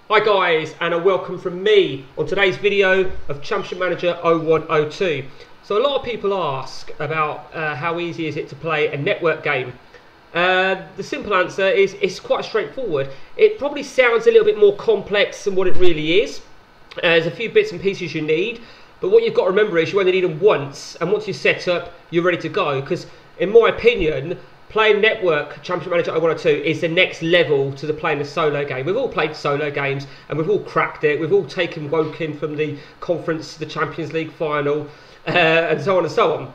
Hi guys, and a welcome from me on today's video of Championship Manager 0102. So a lot of people ask about how easy is it to play a network game. The simple answer is it's quite straightforward. It probably sounds a little bit more complex than what it really is. There's a few bits and pieces you need, but what you've got to remember is you only need them once, and once you're set up, you're ready to go. Because in my opinion, playing network Championship Manager 0102 is the next level to the playing a solo game. We've all played solo games and we've all cracked it. We've all taken Woking from the conference to the Champions League final and so on and so on.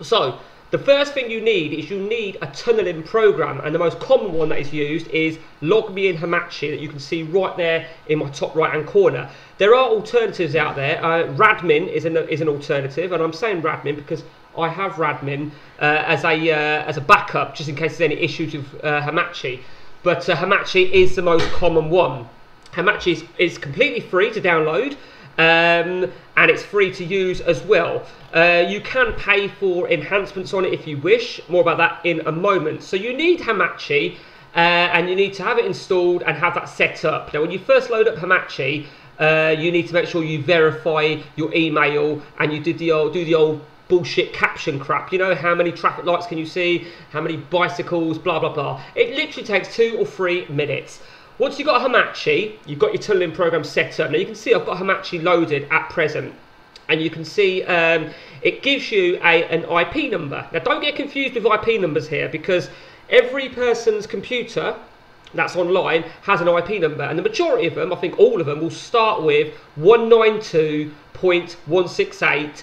So the first thing you need is you need a tunneling program, and the most common one that is used is LogMeIn in Hamachi that you can see right there in my top right hand corner. There are alternatives out there. Radmin is an alternative, and I'm saying Radmin because I have Radmin as a backup just in case there's any issues with Hamachi. But Hamachi is the most common one. Hamachi is completely free to download, and it's free to use as well. You can pay for enhancements on it if you wish. More about that in a moment. So you need Hamachi, and you need to have it installed and have that set up. Now when you first load up Hamachi, you need to make sure you verify your email and you do the old bullshit caption crap. You know, how many traffic lights can you see, how many bicycles, blah blah blah. It literally takes 2 or 3 minutes. Once you've got Hamachi, you've got your tunneling program set up. Now you can see I've got Hamachi loaded at present, and you can see it gives you an IP number. Now don't get confused with IP numbers here, because every person's computer that's online has an IP number, and the majority of them, I think all of them, will start with 192.168.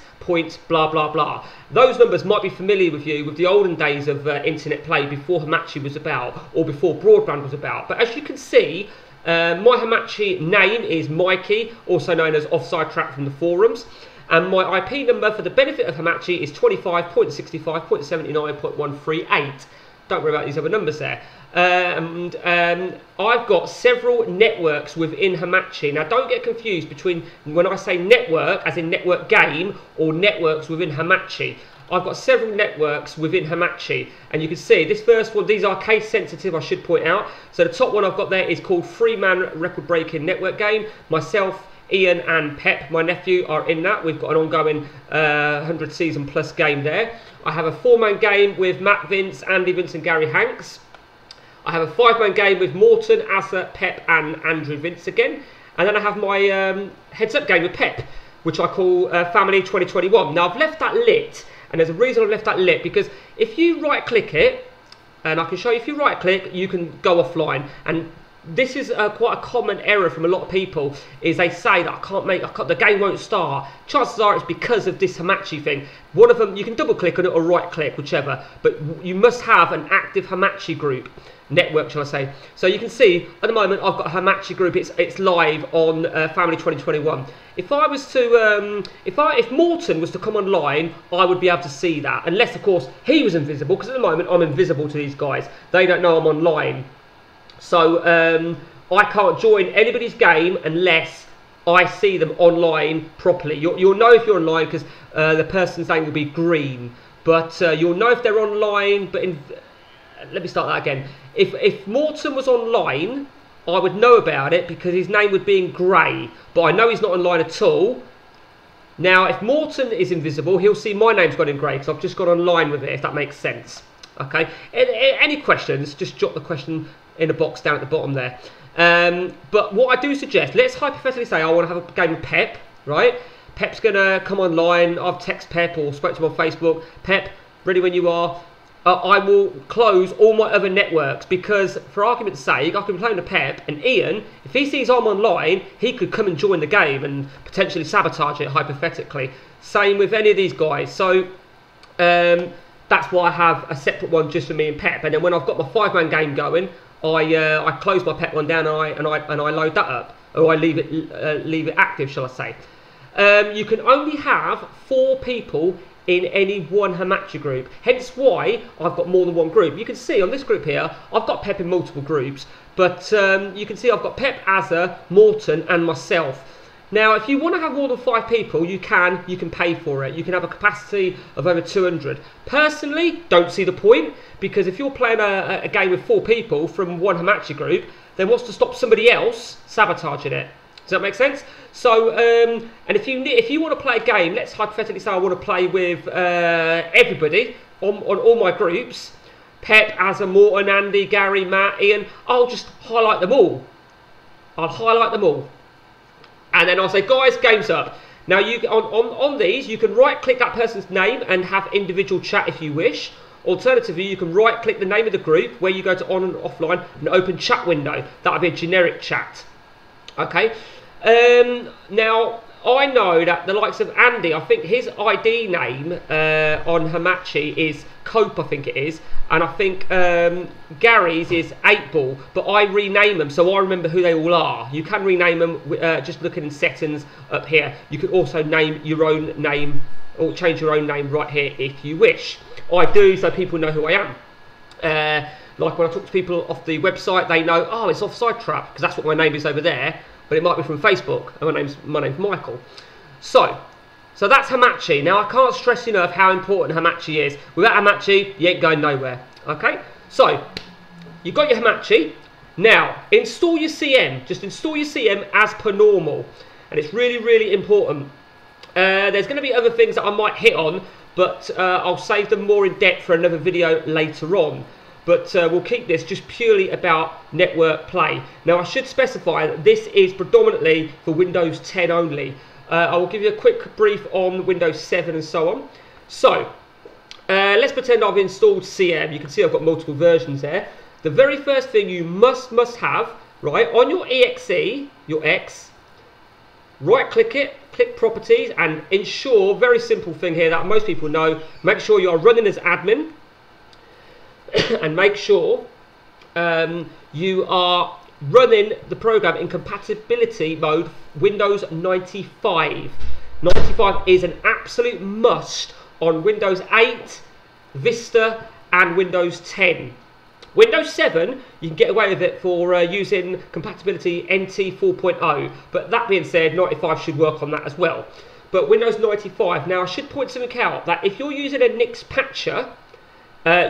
Blah blah blah. Those numbers might be familiar with you with the olden days of internet play before Hamachi was about, or before broadband was about. But as you can see, my Hamachi name is Mikey, also known as Offside Trap from the forums, and my IP number for the benefit of Hamachi is 25.65.79.138. Don't worry about these other numbers there. I've got several networks within Hamachi. Now don't get confused between when I say network as in network game or networks within Hamachi. I've got several networks within Hamachi, and you can see this first one, these are case sensitive, I should point out. So the top one I've got there is called 3-man record breaking network game. Myself, Ian and Pep, my nephew, are in that. We've got an ongoing 100 season plus game there. I have a 4-man game with Matt Vince, Andy Vince and Gary Hanks. I have a 5-man game with Morton, Asa, Pep and Andrew Vince again. And then I have my heads up game with Pep, which I call Family 2021. Now I've left that lit, and there's a reason I've left that lit, because if you right click it, and I can show you, if you right click you can go offline. And this is quite a common error from a lot of people, is they say that the game won't start. Chances are it's because of this Hamachi thing. One of them, you can double click on it or right click, whichever, but you must have an active Hamachi group, network shall I say. So you can see at the moment I've got a Hamachi group, it's live on Family 2021. If I was to, if Morton was to come online, I would be able to see that, unless of course he was invisible, because at the moment I'm invisible to these guys. They don't know I'm online. So I can't join anybody's game unless I see them online properly. You'll know if you're online because the person's name will be green, but you'll know if they're online. But let me start that again. If Morton was online, I would know about it because his name would be in grey, but I know he's not online at all. Now if Morton is invisible, he'll see my name's gone in grey because I've just gone online with it, if that makes sense. Okay, any questions, just jot the question in the box down at the bottom there. But what I do suggest, let's hypothetically say I want to have a game with Pep, right? Pep's going to come online. I've texted Pep or spoke to him on Facebook. Pep, ready when you are. I will close all my other networks, because for argument's sake, I can play with Pep, and Ian, if he sees I'm online, he could come and join the game and potentially sabotage it, hypothetically. Same with any of these guys. So that's why I have a separate one just for me and Pep. And then when I've got my 5-man game going, I close my Pep one down and I load that up, or I leave it active, shall I say. You can only have 4 people in any one Hamachi group, hence why I've got more than one group. You can see on this group here, I've got Pep in multiple groups, but you can see I've got Pep, Asa, Morton and myself. Now, if you want to have more than 5 people, you can pay for it. You can have a capacity of over 200. Personally, don't see the point, because if you're playing a game with 4 people from one Hamachi group, then what's to stop somebody else sabotaging it? Does that make sense? So, and if you want to play a game, let's hypothetically say I want to play with everybody on all my groups, Pep, Azza, Morton, Andy, Gary, Matt, Ian, I'll just highlight them all. I'll highlight them all. And then I'll say, guys, game's up. Now, on these, you can right-click that person's name and have individual chat if you wish. Alternatively, you can right-click the name of the group where you go to on and offline and open chat window. That would be a generic chat. Okay. Now, I know that the likes of Andy, I think his ID name on Hamachi is Cope, I think it is. And I think Gary's is 8Ball, but I rename them so I remember who they all are. You can rename them just looking in settings up here. You can also name your own name or change your own name right here if you wish. I do, so people know who I am. Like when I talk to people off the website, they know, oh, it's Offside Trap, because that's what my name is over there, but it might be from Facebook, and my name's Michael. So that's Hamachi. Now, I can't stress enough how important Hamachi is. Without Hamachi, you ain't going nowhere. Okay? So, you've got your Hamachi. Now, install your CM. Just install your CM as per normal. And it's really, really important. There's going to be other things that I might hit on, but I'll save them more in depth for another video later on. But we'll keep this just purely about network play. Now, I should specify that this is predominantly for Windows 10 only. I will give you a quick brief on Windows 7 and so on. So, let's pretend I've installed CM. You can see I've got multiple versions there. The very first thing you must have, right, on your EXE, your X, right-click it, click Properties, and ensure, very simple thing here that most people know, make sure you are running as admin, and make sure you are running the program in compatibility mode Windows 95. 95 is an absolute must on Windows 8, Vista and Windows 10. Windows 7, you can get away with it for using compatibility NT 4.0, but that being said, 95 should work on that as well. But Windows 95, now I should point something out, that if you're using a Nix patcher,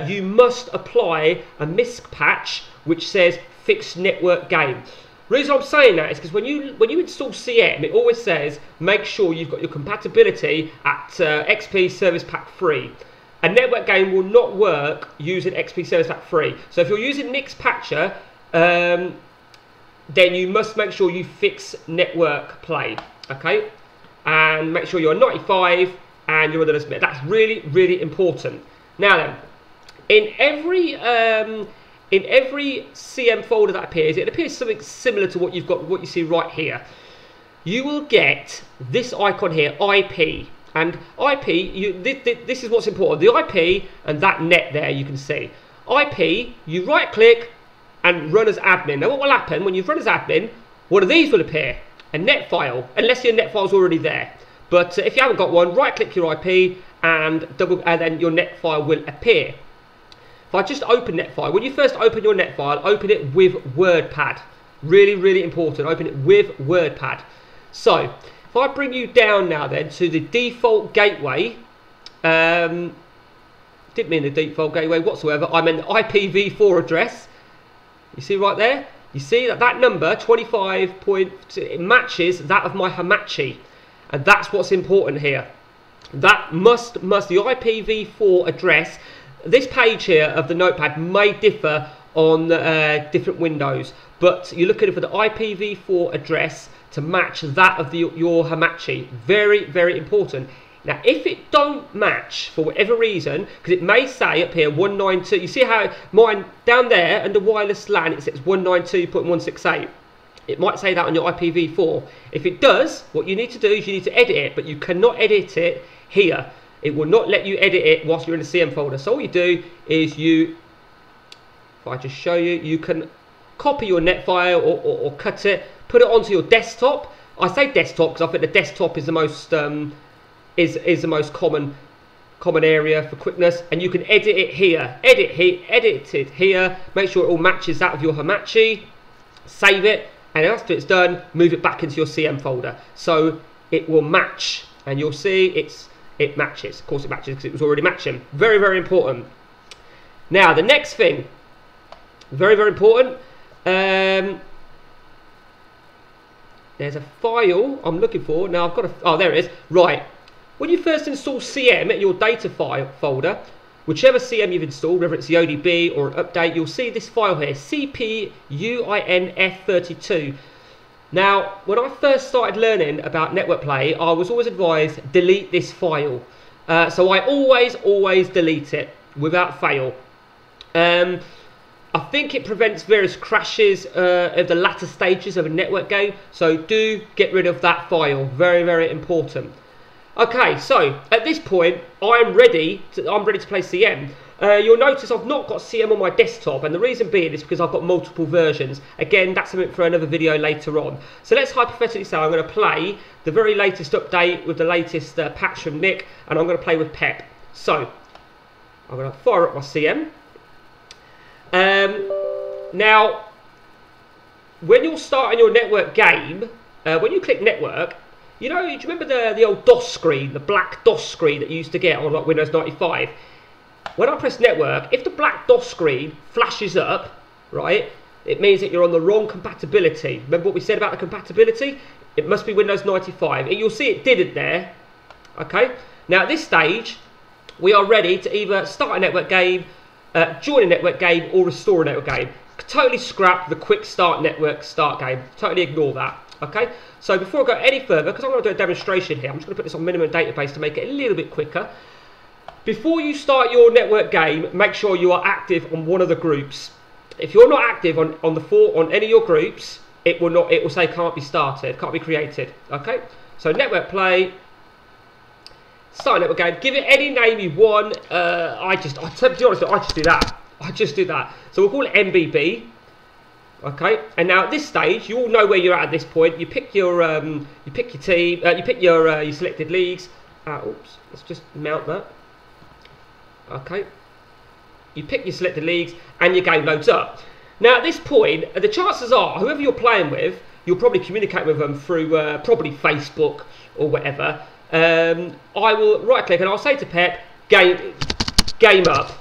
you must apply a MISC patch which says fixed network game. The reason I'm saying that is because when you install CM, it always says make sure you've got your compatibility at XP Service Pack 3. A network game will not work using XP Service Pack 3. So if you're using Nix patcher, then you must make sure you fix network play, okay? And make sure you're 95 and you're on the submit. That's really, really important. Now then, in every CM folder that appears, it appears something similar to what you've got, what you see right here. You will get this icon here, IP, and IP. This is what's important. The IP and that net there, you can see. IP, you right-click and run as admin. Now, what will happen when you run as admin? One of these will appear, a net file, unless your net file's already there. But if you haven't got one, right-click your IP and then your net file will appear. If I just open NetFile, when you first open your NetFile, open it with WordPad. Really, really important. Open it with WordPad. So, if I bring you down now then to the default gateway, didn't mean the default gateway whatsoever, I meant the IPv4 address. You see right there? You see that number, 25.2, it matches that of my Hamachi. And that's what's important here. That must the IPv4 address. This page here of the notepad may differ on different windows, but you're looking for the IPv4 address to match that of your Hamachi. Very, very important. Now, if it don't match for whatever reason, because it may say up here 192, you see how mine down there under wireless LAN it says 192.168. It might say that on your IPv4. If it does, what you need to do is you need to edit it, but you cannot edit it here. It will not let you edit it whilst you're in the CM folder. So all you do is if I just show you, you can copy your net file or cut it, put it onto your desktop. I say desktop because I think the desktop is the most is the most common area for quickness, and you can edit it here. Edit it here. Make sure it all matches that of your Hamachi. Save it, and after it's done, move it back into your CM folder so it will match, and you'll see it matches. Of course it matches because it was already matching. Very, very important. Now the next thing, very, very important, There's a file I'm looking for. Now I've got oh, there it is. Right. When you first install CM at your data file folder, whichever CM you've installed, whether it's the ODB or an update, you'll see this file here, CPUINF32. Now, when I first started learning about Network Play, I was always advised, delete this file. So I always delete it without fail. I think it prevents various crashes of the latter stages of a network game, so do get rid of that file. Very, very important. Okay, so at this point, I'm ready to play CM. You'll notice I've not got CM on my desktop, and the reason being is because I've got multiple versions. Again, that's something for another video later on. So let's hypothetically say I'm going to play the very latest update with the latest patch from Nick, and I'm going to play with Pep. So I'm going to fire up my CM. Now, when you're starting your network game, when you click network, you know, do you remember the old DOS screen, the black DOS screen that you used to get on like Windows 95? When I press network, if the black DOS screen flashes up, right, it means that you're on the wrong compatibility. Remember what we said about the compatibility? It must be Windows 95. And you'll see it didn't there. Okay. Now at this stage, we are ready to either start a network game, join a network game, or restore a network game. Totally scrap the quick start network start game. Totally ignore that. Okay. So before I go any further, because I'm going to do a demonstration here, I'm just going to put this on minimum database to make it a little bit quicker. Before you start your network game, make sure you are active on one of the groups. If you're not active on any of your groups, it will say can't be started, can't be created. Okay, so network play, start a network game, give it any name you want. To be honest, I just do that. So we'll call it MBB. Okay, and now at this stage, you all know where you're at this point. You pick your team, you pick your selected leagues. Oops, let's just mount that. Okay, you pick your selected leagues and your game loads up. Now at this point, the chances are whoever you're playing with, you'll probably communicate with them through probably Facebook or whatever. I will right click and I'll say to Pep, game up.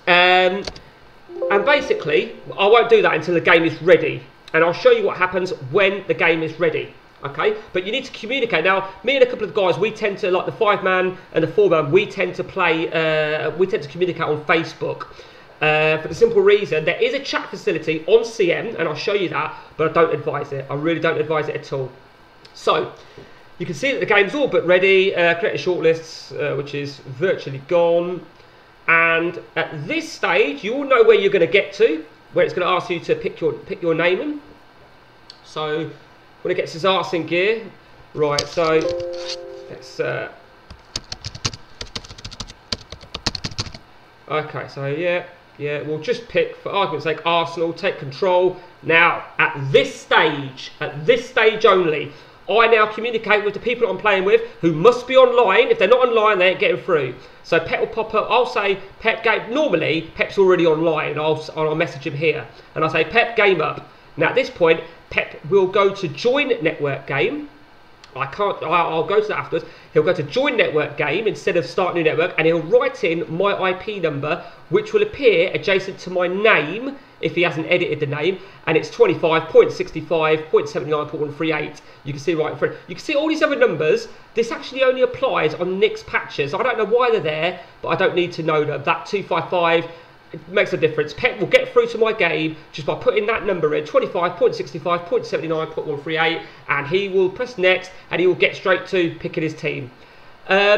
And basically, I won't do that until the game is ready. And I'll show you what happens when the game is ready. Okay, but you need to communicate. Now, me and a couple of guys, we tend to, like the 5-man and the 4-man, we tend to communicate on Facebook. For the simple reason, there is a chat facility on CM, and I'll show you that, but I don't advise it. I really don't advise it at all. So, you can see that the game's all but ready. Create a shortlist, which is virtually gone. And at this stage, you all know where you're going to get to, where it's going to ask you to pick your name in. So, when it gets his arse in gear, right, so let's, okay, so yeah, we'll just pick, for argument's sake, Arsenal, take control. Now, at this stage only, I now communicate with the people I'm playing with who must be online. If they're not online, they ain't getting through. So Pep will pop up, I'll say, Pep game, normally Pep's already online, and I'll message him here. And I'll say, Pep game up. Now at this point, Pep will go to join network game. I'll go to that afterwards. He'll go to join network game instead of start new network, and he'll write in my IP number, which will appear adjacent to my name if he hasn't edited the name, and it's 25.65.79.138. You can see right in front. You can see all these other numbers. This actually only applies on Nick's patches. I don't know why they're there, but I don't need to know them. That 255. It makes a difference. Pep will get through to my game just by putting that number in, 25.65.79.138, and he will press next, and he will get straight to picking his team.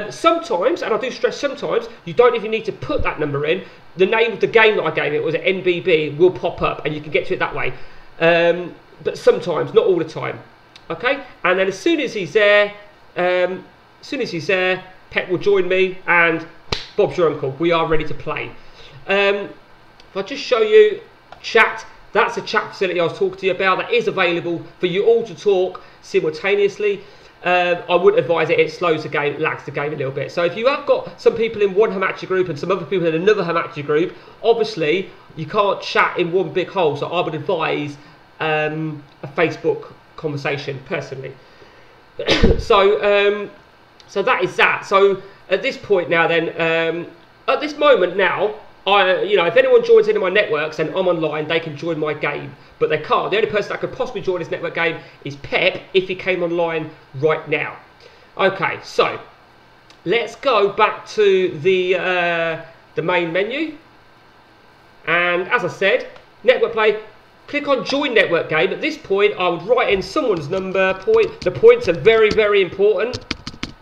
Sometimes, and I do stress sometimes, you don't even need to put that number in. The name of the game that I gave it was an NBB, will pop up, and you can get to it that way. But sometimes, not all the time. Okay, and then as soon as he's there, Pep will join me, and Bob's your uncle. We are ready to play. If I just show you chat, that's a chat facility I was talking to you about that is available for you all to talk simultaneously. I wouldn't advise it, it slows the game, lags the game a little bit. So if you have got some people in one Hamachi group and some other people in another Hamachi group, obviously you can't chat in one big hole, so I would advise a Facebook conversation personally. So that is that. So at this point now then, at this moment now, if anyone joins any of my networks and I'm online, they can join my game, but they can't. The only person that could possibly join this network game is Pep if he came online right now. Okay, so let's go back to the main menu, and as I said, network play. Click on join network game. At this point, I would write in someone's number. The points are very, very important,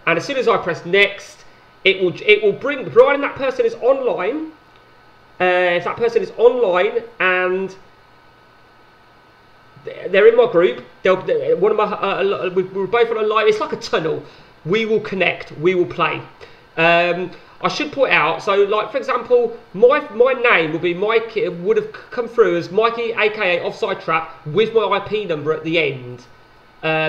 and as soon as I press next, it will bring, providing that person is online. If that person is online and they're in my group, we're both on a live. It's like a tunnel. We will connect. We will play. I should point out. So, like for example, my name would be Mike. It would have come through as Mikey, aka Offside Trap, with my IP number at the end.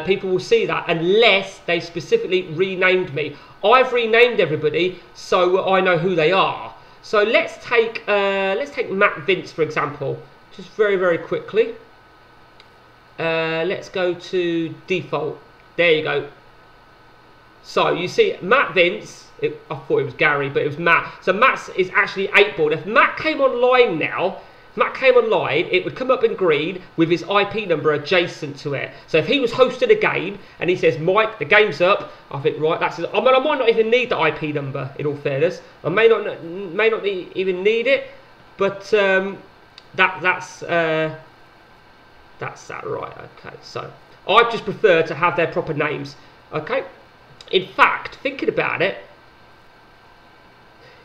People will see that unless they specifically renamed me. I've renamed everybody so I know who they are. So let's take Matt Vince for example, just very, very quickly. Let's go to default. There you go. So you see Matt Vince. I thought it was Gary, but it was Matt. So Matt is actually 8-ball. If Matt came online now, it would come up in green with his IP number adjacent to it. So if he was hosting a game and he says, Mike, the game's up, I think, right, that's it. I mean, I might not even need the IP number, in all fairness. I may not even need it, but that's that right. Okay, so I just prefer to have their proper names. Okay, in fact, thinking about it,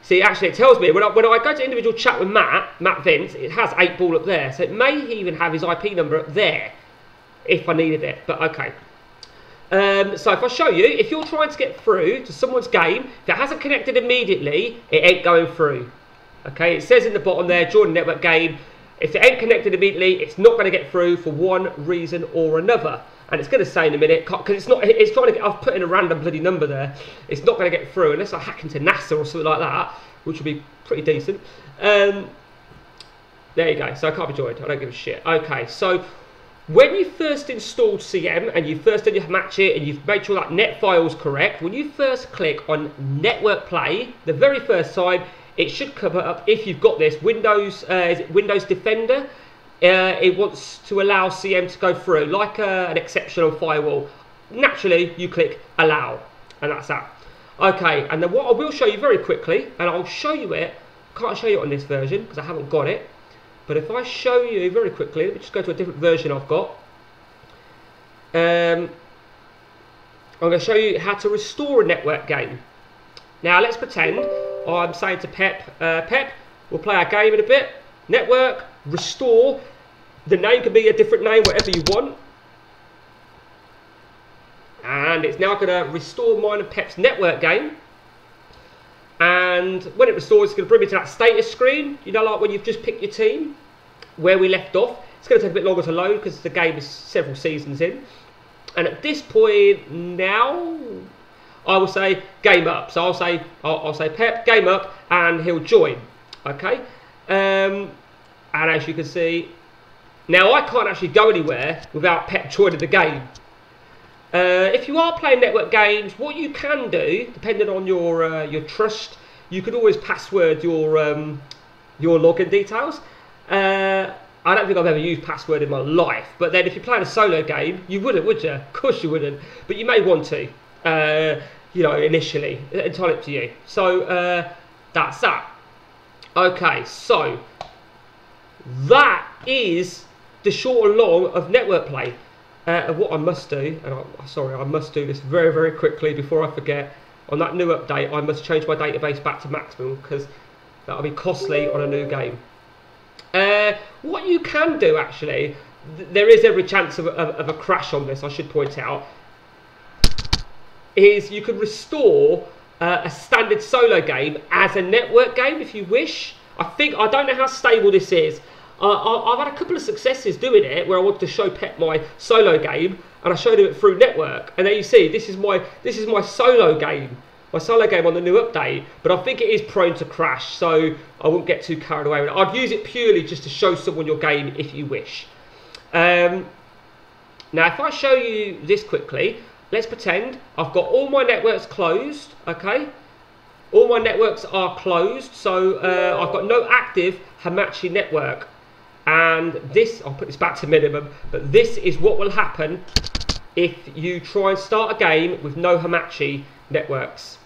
see, actually, it tells me when I go to individual chat with Matt Vince, it has 8-ball up there. So it may even have his IP number up there if I needed it. But okay. So if I show you, if you're trying to get through to someone's game, if it hasn't connected immediately, it ain't going through. Okay, it says in the bottom there, join the network game. If it ain't connected immediately, it's not going to get through for one reason or another. And it's going to say in a minute, because it's trying to get, I've put in a random bloody number there. It's not going to get through unless I hack into NASA or something like that, which would be pretty decent. There you go, so I can't be joined, I don't give a shit. Okay, so when you first installed CM and you first did your match it and you've made sure that net file's correct, when you first click on network play, the very first time, it should come up, if you've got this, Windows Defender. It wants to allow CM to go through like an exceptional firewall. Naturally, you click allow, and that's that. Okay, and then what I will show you very quickly, and I'll show you it. Can't show you it on this version because I haven't got it. But if I show you very quickly, let me just go to a different version I've got. I'm going to show you how to restore a network game. Now let's pretend I'm saying to Pep, Pep, we'll play our game in a bit. Network, restore. The name can be a different name, whatever you want. And it's now going to restore mine and Pep's network game. And when it restores, it's going to bring me to that status screen. You know, like when you've just picked your team, where we left off. It's going to take a bit longer to load because the game is several seasons in. And at this point now, I will say game up. So I'll say Pep, game up, and he'll join. Okay. And as you can see, now I can't actually go anywhere without Pep joining the game. If you are playing network games, what you can do, depending on your trust, you can always password your login details. I don't think I've ever used password in my life, but then if you're playing a solo game, you wouldn't, would you? Of course you wouldn't, but you may want to. You know, initially, entirely up to you. So that's that. Okay, so that is the short and long of network play. What I must do, and I must do this very, very quickly before I forget. On that new update, I must change my database back to maximum because that'll be costly on a new game. What you can do, actually, there is every chance of a crash on this, I should point out, is you can restore a standard solo game as a network game if you wish. I don't know how stable this is. I've had a couple of successes doing it where I wanted to show Pep my solo game and I showed him it through network, and there you see this is my solo game. My solo game on the new update, but I think it is prone to crash, so I won't get too carried away with it. I'd use it purely just to show someone your game if you wish. Now if I show you this quickly, let's pretend I've got all my networks closed, okay? All my networks are closed, so I've got no active Hamachi network. And this, I'll put this back to minimum, but this is what will happen if you try and start a game with no Hamachi networks.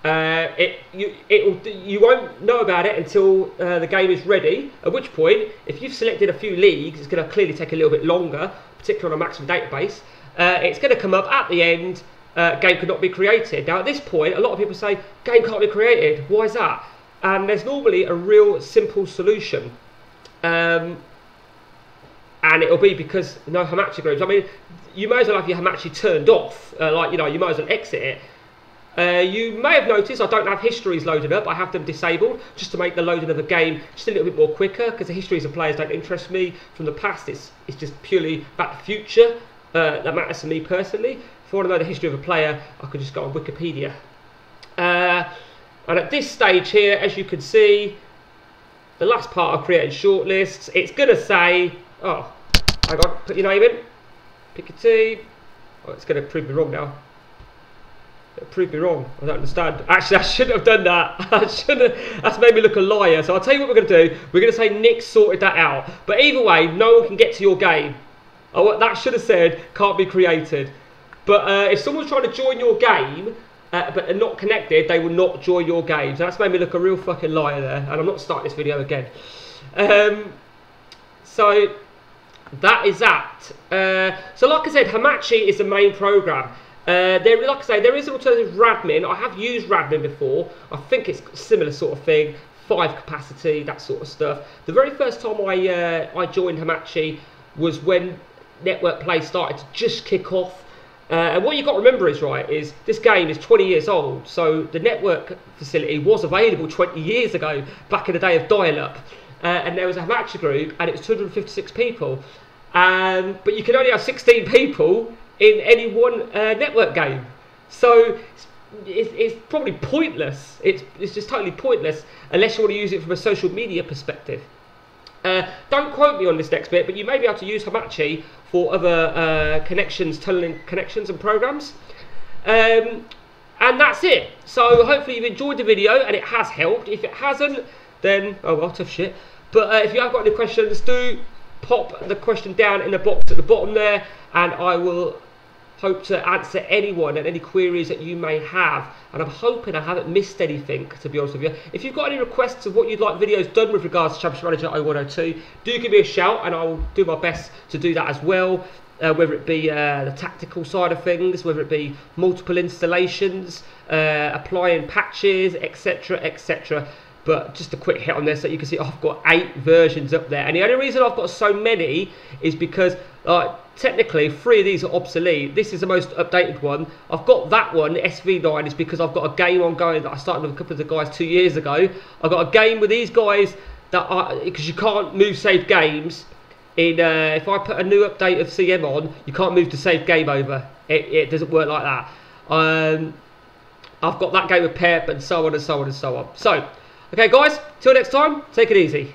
You won't know about it until the game is ready, at which point, if you've selected a few leagues, it's going to clearly take a little bit longer, particularly on a maximum database. It's going to come up at the end, game could not be created. Now at this point, a lot of people say, game can't be created, why is that? And there's normally a real simple solution. And it'll be because no Hamachi groups. I mean, you may as well have your Hamachi turned off, you might as well exit it. You may have noticed I don't have histories loaded up. I have them disabled just to make the loading of the game just a little bit more quicker, because the histories of players don't interest me from the past. It's just purely about the future that matters to me personally. If I want to know the history of a player, I could just go on Wikipedia. And at this stage here, as you can see, the last part of creating shortlists, it's going to say, oh, hang on, put your name in, pick a team. Oh, it's going to prove me wrong now. It'll prove me wrong, I don't understand. Actually, I shouldn't have done that. That's made me look a liar. So I'll tell you what we're going to do. We're going to say Nick sorted that out. But either way, no one can get to your game. Oh, that should have said, can't be created. But if someone's trying to join your game, but are not connected, they will not join your game. So that's made me look a real fucking liar there, and I'm not starting this video again. So that is that. So like I said, Hamachi is the main program. Like I say, there is an alternative Radmin. I have used Radmin before. I think it's a similar sort of thing, 5 capacity, that sort of stuff. The very first time I joined Hamachi was when Network Play started to just kick off. And what you've got to remember is this game is 20 years old, so the network facility was available 20 years ago, back in the day of dial-up. And there was a Hamachi group, and it was 256 people. But you can only have 16 people in any one network game. So it's probably pointless. It's just totally pointless unless you want to use it from a social media perspective. Don't quote me on this next bit, but you may be able to use Hamachi for other tunneling connections and programs. And that's it. So hopefully you've enjoyed the video and it has helped. If it hasn't, then, oh well, tough shit. But if you have got any questions, do pop the question down in the box at the bottom there, and I will hope to answer anyone and any queries that you may have. And I'm hoping I haven't missed anything, to be honest with you. If you've got any requests of what you'd like videos done with regards to Championship Manager 0102, do give me a shout and I'll do my best to do that as well. Whether it be the tactical side of things, whether it be multiple installations, applying patches, etc, etc. But just a quick hit on this, so you can see I've got 8 versions up there. And the only reason I've got so many is because technically 3 of these are obsolete. This is the most updated one. I've got that one, SV9, is because I've got a game ongoing that I started with a couple of the guys 2 years ago. I've got a game with these guys that because you can't move save games. If I put a new update of CM on, you can't move the save game over. It doesn't work like that. I've got that game with Pep and so on and so on and so on. So, okay guys, till next time, take it easy.